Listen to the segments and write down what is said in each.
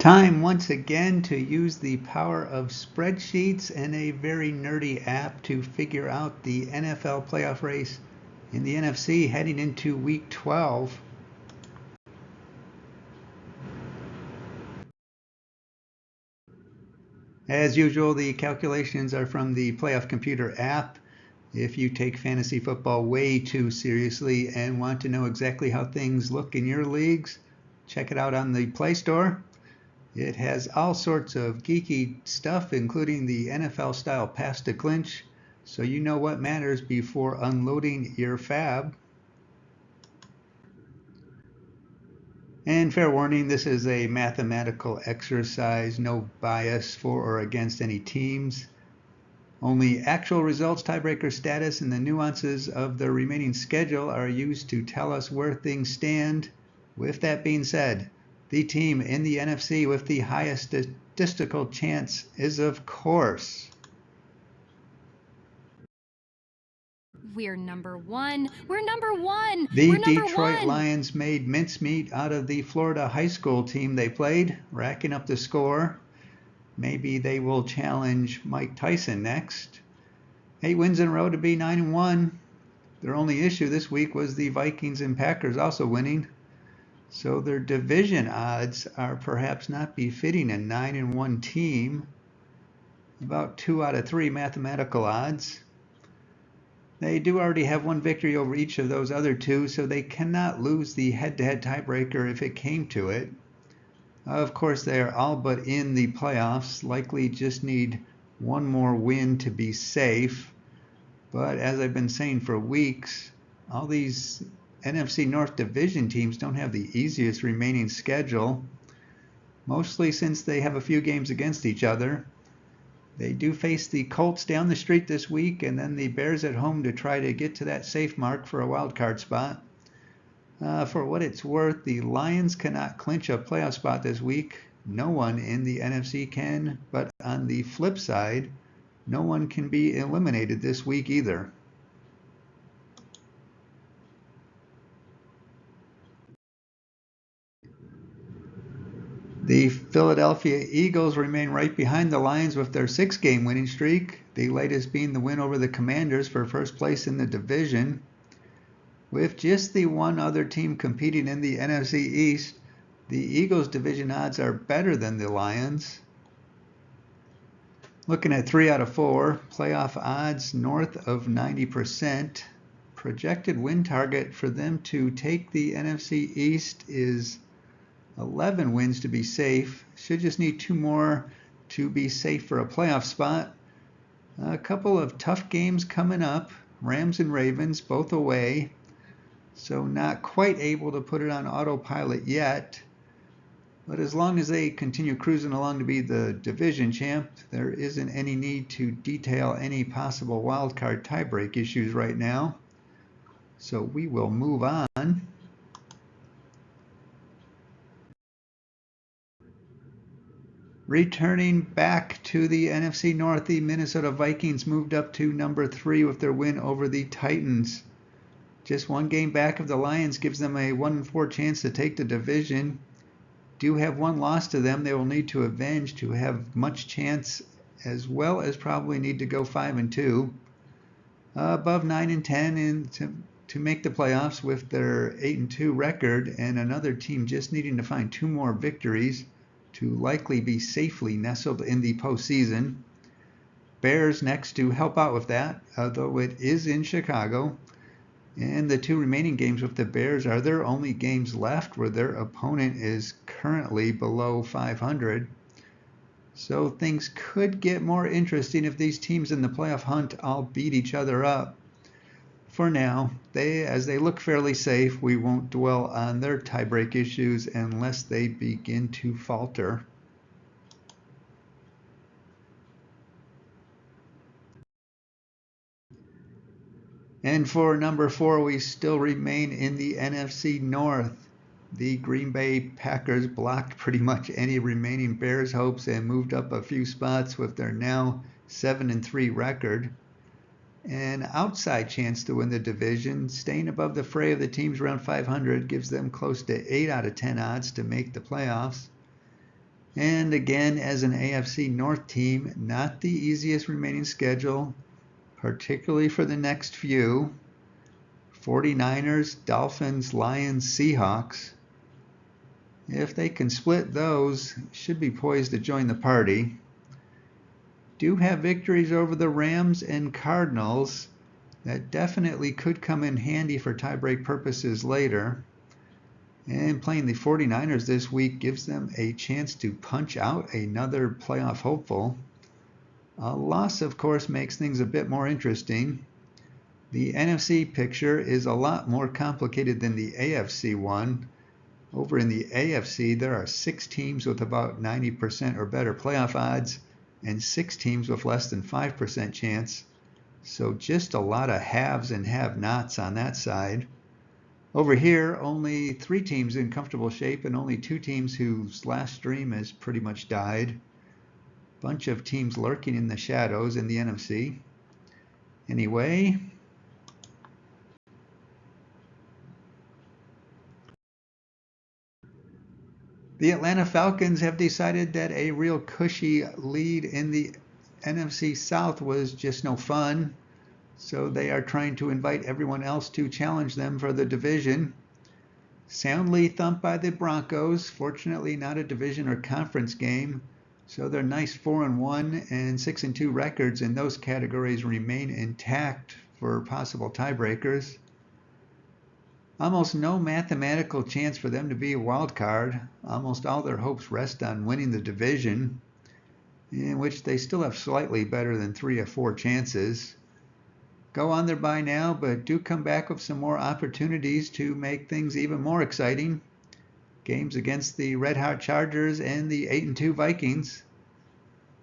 Time once again to use the power of spreadsheets and a very nerdy app to figure out the NFL playoff race in the NFC heading into week 12. As usual, the calculations are from the Playoff Computer app. If you take fantasy football way too seriously and want to know exactly how things look in your leagues, check it out on the Play Store. It has all sorts of geeky stuff, including the NFL style pass to clinch, so you know what matters before unloading your fab. And fair warning, this is a mathematical exercise, no bias for or against any teams. Only actual results, tiebreaker status, and the nuances of the remaining schedule are used to tell us where things stand. With that being said, the team in the NFC with the highest statistical chance is, of course, We're number one. We're number one. The We're number Detroit one. Lions made mincemeat out of the Florida high school team they played, racking up the score. Maybe they will challenge Mike Tyson next. 8 wins in a row to be 9-1. Their only issue this week was the Vikings and Packers also winning. So their division odds are perhaps not befitting a 9-1 team. About 2 out of 3 mathematical odds. They do already have one victory over each of those other two, so they cannot lose the head-to-head tiebreaker if it came to it. Of course, they are all but in the playoffs, likely just need one more win to be safe. But as I've been saying for weeks, all these NFC North Division teams don't have the easiest remaining schedule, mostly since they have a few games against each other. They do face the Colts down the street this week, and then the Bears at home to try to get to that safe mark for a wild card spot. For what it's worth, the Lions cannot clinch a playoff spot this week. No one in the NFC can, but on the flip side, no one can be eliminated this week either. The Philadelphia Eagles remain right behind the Lions with their 6-game winning streak, the latest being the win over the Commanders for first place in the division. With just the one other team competing in the NFC East, the Eagles' division odds are better than the Lions. Looking at 3 out of 4, playoff odds north of 90%. Projected win target for them to take the NFC East is 11 wins to be safe. Should just need 2 more to be safe for a playoff spot. A couple of tough games coming up. Rams and Ravens, both away. So not quite able to put it on autopilot yet. But as long as they continue cruising along to be the division champ, there isn't any need to detail any possible wildcard tiebreak issues right now. So we will move on. Returning back to the NFC North, the Minnesota Vikings moved up to number 3 with their win over the Titans. Just one game back of the Lions gives them a 1-4 chance to take the division. Do have one loss to them they will need to avenge to have much chance, as well as probably need to go 5-2. Above 9-10 and to make the playoffs with their 8-2 record, and another team just needing to find 2 more victories to likely be safely nestled in the postseason. Bears next to help out with that, although it is in Chicago. And the 2 remaining games with the Bears are their only games left where their opponent is currently below 500. So things could get more interesting if these teams in the playoff hunt all beat each other up. For now, as they look fairly safe, we won't dwell on their tiebreak issues unless they begin to falter. And for number 4, we still remain in the NFC North. The Green Bay Packers blocked pretty much any remaining Bears hopes and moved up a few spots with their now 7-3 record. An outside chance to win the division, staying above the fray of the teams around 500 gives them close to 8 out of 10 odds to make the playoffs. And again, as an AFC North team, not the easiest remaining schedule, particularly for the next few. 49ers, Dolphins, Lions, Seahawks. If they can split those, should be poised to join the party. Do have victories over the Rams and Cardinals that definitely could come in handy for tiebreak purposes later. And playing the 49ers this week gives them a chance to punch out another playoff hopeful. A loss, of course, makes things a bit more interesting. The NFC picture is a lot more complicated than the AFC one. Over in the AFC, there are 6 teams with about 90% or better playoff odds and 6 teams with less than 5% chance. So just a lot of haves and have-nots on that side. Over here, only 3 teams in comfortable shape and only 2 teams whose last dream has pretty much died. Bunch of teams lurking in the shadows in the NFC. Anyway, the Atlanta Falcons have decided that a real cushy lead in the NFC South was just no fun. So they are trying to invite everyone else to challenge them for the division. Soundly thumped by the Broncos, fortunately not a division or conference game, so their nice 4-1 and 6-2 records in those categories remain intact for possible tiebreakers. Almost no mathematical chance for them to be a wild card. Almost all their hopes rest on winning the division, in which they still have slightly better than 3 or 4 chances. Go on their bye now, but do come back with some more opportunities to make things even more exciting. Games against the Red Hot Chargers and the 8-2 Vikings.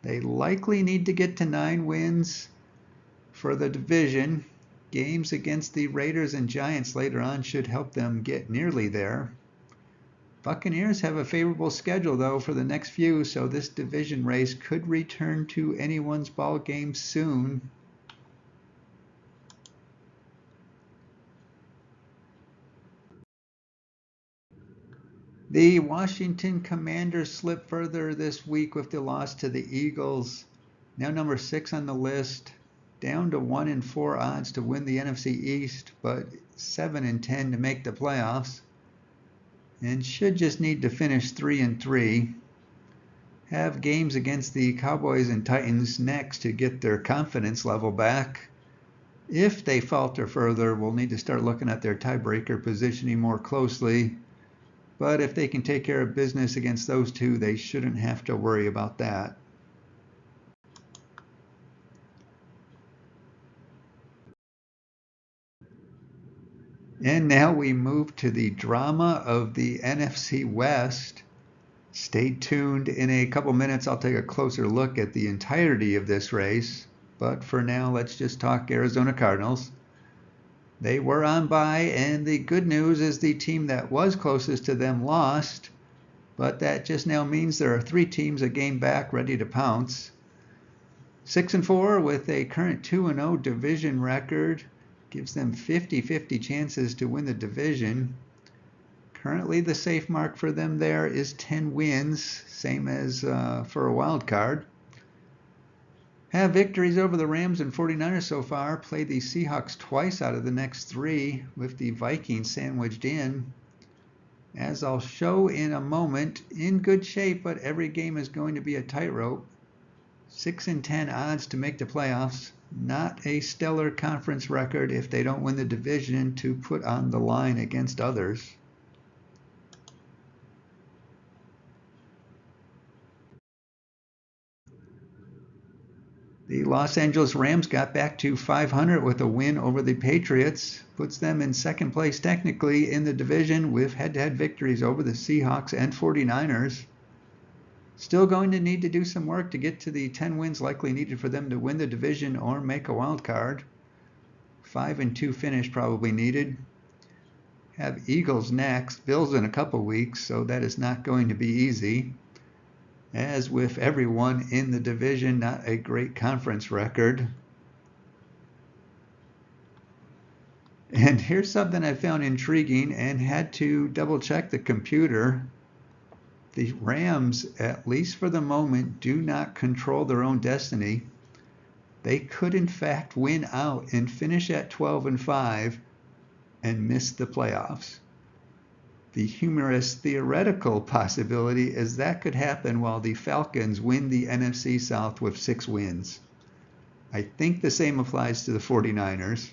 They likely need to get to 9 wins for the division. Games against the Raiders and Giants later on should help them get nearly there. Buccaneers have a favorable schedule, though, for the next few, so this division race could return to anyone's ball game soon. The Washington Commanders slipped further this week with the loss to the Eagles. Now number 6 on the list, down to 1-4 odds to win the NFC East, but 7-10 to make the playoffs. And should just need to finish 3-3. Have games against the Cowboys and Titans next to get their confidence level back. If they falter further, we'll need to start looking at their tiebreaker positioning more closely. But if they can take care of business against those 2, they shouldn't have to worry about that. And now we move to the drama of the NFC West. Stay tuned. In a couple minutes, I'll take a closer look at the entirety of this race. But for now, let's just talk Arizona Cardinals. They were on bye, and the good news is the team that was closest to them lost. But that just now means there are 3 teams a game back ready to pounce. 6-4 with a current 2-0 division record gives them 50-50 chances to win the division. Currently the safe mark for them there is 10 wins, same as for a wild card. Have victories over the Rams and 49ers so far. Played the Seahawks twice out of the next 3 with the Vikings sandwiched in. As I'll show in a moment, in good shape, but every game is going to be a tightrope. 6-10 odds to make the playoffs. Not a stellar conference record if they don't win the division to put on the line against others. The Los Angeles Rams got back to 500 with a win over the Patriots. Puts them in second place technically in the division with head-to-head victories over the Seahawks and 49ers. Still going to need to do some work to get to the 10 wins likely needed for them to win the division or make a wild card. 5-2 finish probably needed. Have Eagles next, Bills in a couple weeks, so that is not going to be easy. As with everyone in the division, not a great conference record. And here's something I found intriguing and had to double check the computer. the Rams, at least for the moment, do not control their own destiny. They could in fact win out and finish at 12-5 and miss the playoffs. The humorous theoretical possibility is that could happen while the Falcons win the NFC South with 6 wins. I think the same applies to the 49ers.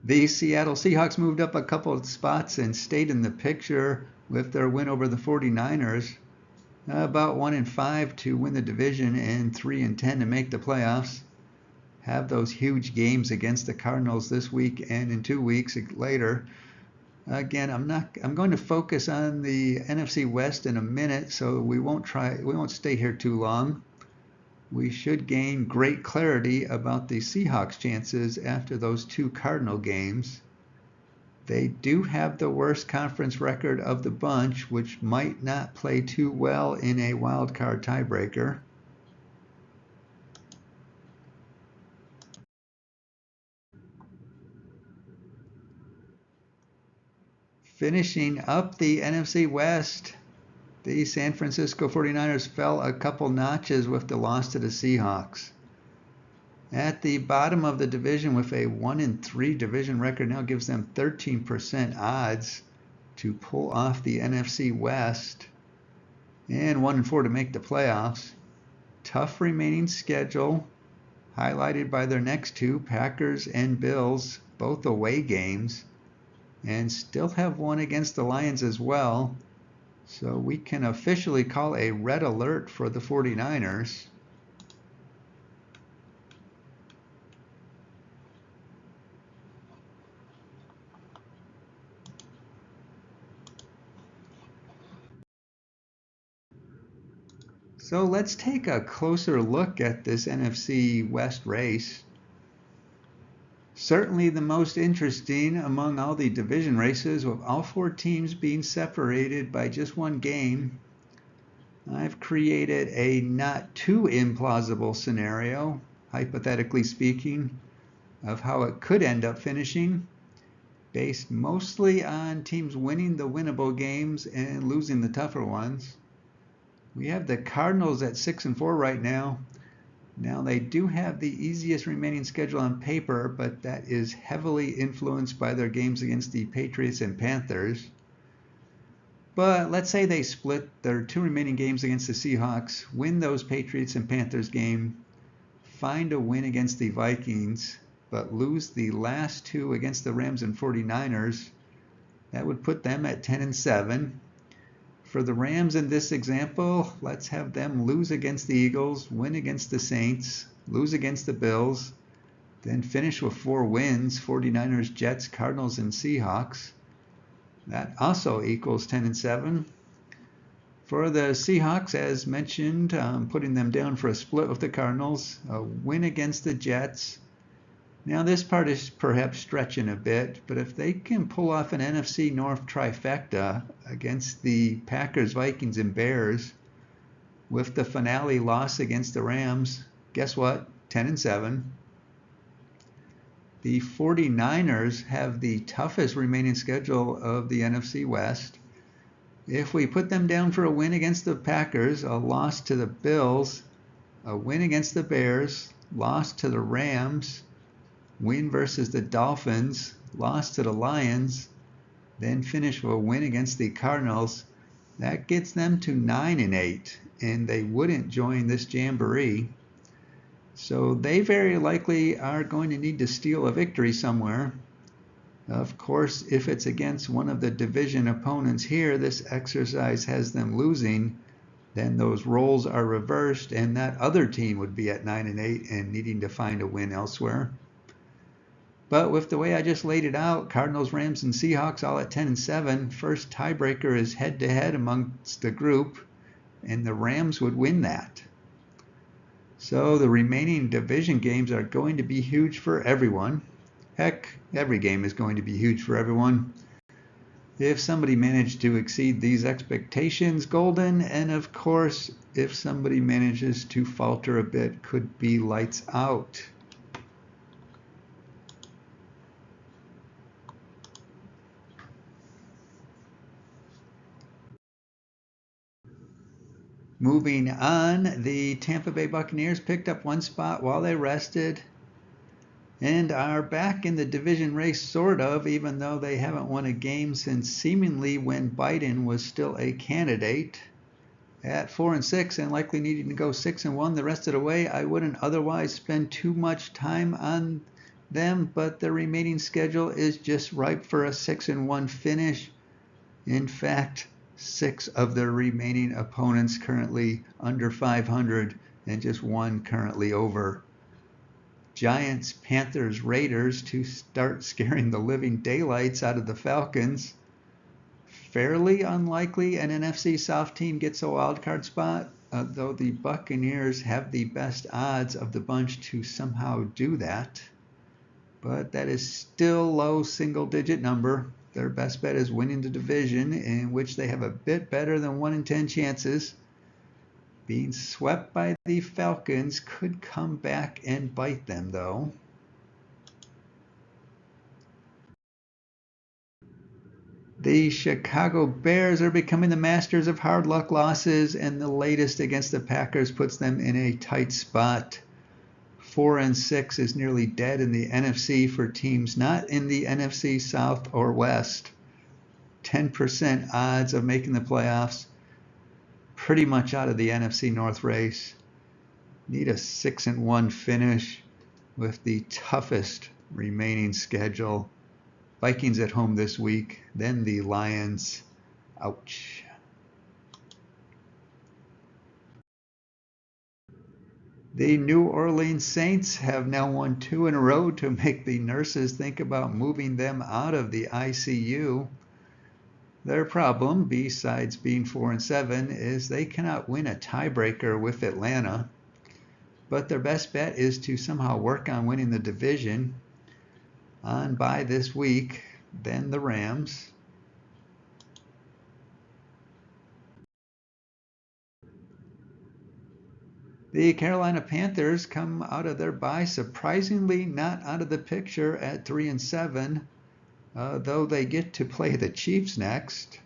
The Seattle Seahawks moved up a couple of spots and stayed in the picture with their win over the 49ers. About 1-5 to win the division and 3-10 to make the playoffs. Have those huge games against the Cardinals this week and in 2 weeks later. Again, I'm going to focus on the NFC West in a minute, so we won't stay here too long. We should gain great clarity about the Seahawks' chances after those 2 Cardinal games. They do have the worst conference record of the bunch, which might not play too well in a wild card tiebreaker. Finishing up the NFC West, the San Francisco 49ers fell a couple notches with the loss to the Seahawks. At the bottom of the division with a 1-3 division record now gives them 13% odds to pull off the NFC West, and 1-4 to make the playoffs. Tough remaining schedule, highlighted by their next 2, Packers and Bills, both away games, and still have one against the Lions as well. So we can officially call a red alert for the 49ers. So let's take a closer look at this NFC West race. Certainly the most interesting among all the division races, with all 4 teams being separated by just 1 game. I've created a not too implausible scenario, hypothetically speaking, of how it could end up finishing, based mostly on teams winning the winnable games and losing the tougher ones. We have the Cardinals at 6-4 right now. Now they do have the easiest remaining schedule on paper, but that is heavily influenced by their games against the Patriots and Panthers. But let's say they split their 2 remaining games against the Seahawks, win those Patriots and Panthers game, find a win against the Vikings, but lose the last 2 against the Rams and 49ers. That would put them at 10-7. For the Rams in this example, let's have them lose against the Eagles, win against the Saints, lose against the Bills, then finish with 4 wins, 49ers, Jets, Cardinals, and Seahawks. That also equals 10-7. For the Seahawks, as mentioned, putting them down for a split with the Cardinals, a win against the Jets. Now this part is perhaps stretching a bit, but if they can pull off an NFC North trifecta against the Packers, Vikings, and Bears, with the finale loss against the Rams, guess what? 10-7. The 49ers have the toughest remaining schedule of the NFC West. If we put them down for a win against the Packers, a loss to the Bills, a win against the Bears, loss to the Rams, win versus the Dolphins, loss to the Lions, then finish with a win against the Cardinals, that gets them to 9-8, and they wouldn't join this jamboree. So they very likely are going to need to steal a victory somewhere. Of course, if it's against one of the division opponents here, this exercise has them losing, then those roles are reversed, and that other team would be at 9-8 and needing to find a win elsewhere. But with the way I just laid it out, Cardinals, Rams, and Seahawks all at 10-7, first tiebreaker is head-to-head amongst the group, and the Rams would win that. So the remaining division games are going to be huge for everyone. Heck, every game is going to be huge for everyone. If somebody managed to exceed these expectations, golden, and of course, if somebody manages to falter a bit, could be lights out. Moving on, the Tampa Bay Buccaneers picked up one spot while they rested and are back in the division race, sort of, even though they haven't won a game since seemingly when Biden was still a candidate. At 4-6 and likely needing to go 6-1 the rest of the way, I wouldn't otherwise spend too much time on them, but the remaining schedule is just ripe for a 6-1 finish. In fact, 6 of their remaining opponents currently under 500 and just 1 currently over. Giants, Panthers, Raiders to start scaring the living daylights out of the Falcons. Fairly unlikely an NFC South team gets a wildcard spot, though the Buccaneers have the best odds of the bunch to somehow do that. But that is still low single-digit number. Their best bet is winning the division, in which they have a bit better than 1 in 10 chances. Being swept by the Falcons could come back and bite them, though. The Chicago Bears are becoming the masters of hard luck losses, and the latest against the Packers puts them in a tight spot. 4-6 is nearly dead in the NFC for teams not in the NFC South or West. 10% odds of making the playoffs. Pretty much out of the NFC North race. Need a 6-1 finish with the toughest remaining schedule. Vikings at home this week, then the Lions. Ouch. The New Orleans Saints have now won 2 in a row to make the nurses think about moving them out of the ICU. Their problem, besides being 4-7, is they cannot win a tiebreaker with Atlanta. But their best bet is to somehow work on winning the division. On bye this week, then the Rams. The Carolina Panthers come out of their bye surprisingly not out of the picture at 3-7, though they get to play the Chiefs next.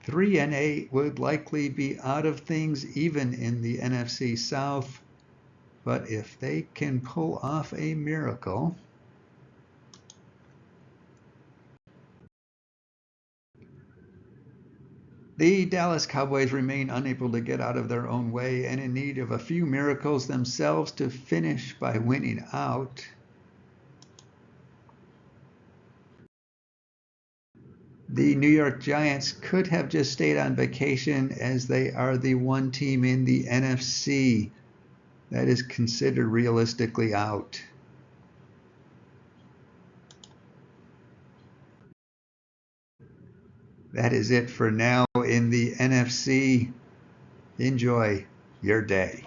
3-8 would likely be out of things even in the NFC South, but if they can pull off a miracle. The Dallas Cowboys remain unable to get out of their own way and in need of a few miracles themselves to finish by winning out. The New York Giants could have just stayed on vacation, as they are the one team in the NFC that is considered realistically out. That is it for now in the NFC. Enjoy your day.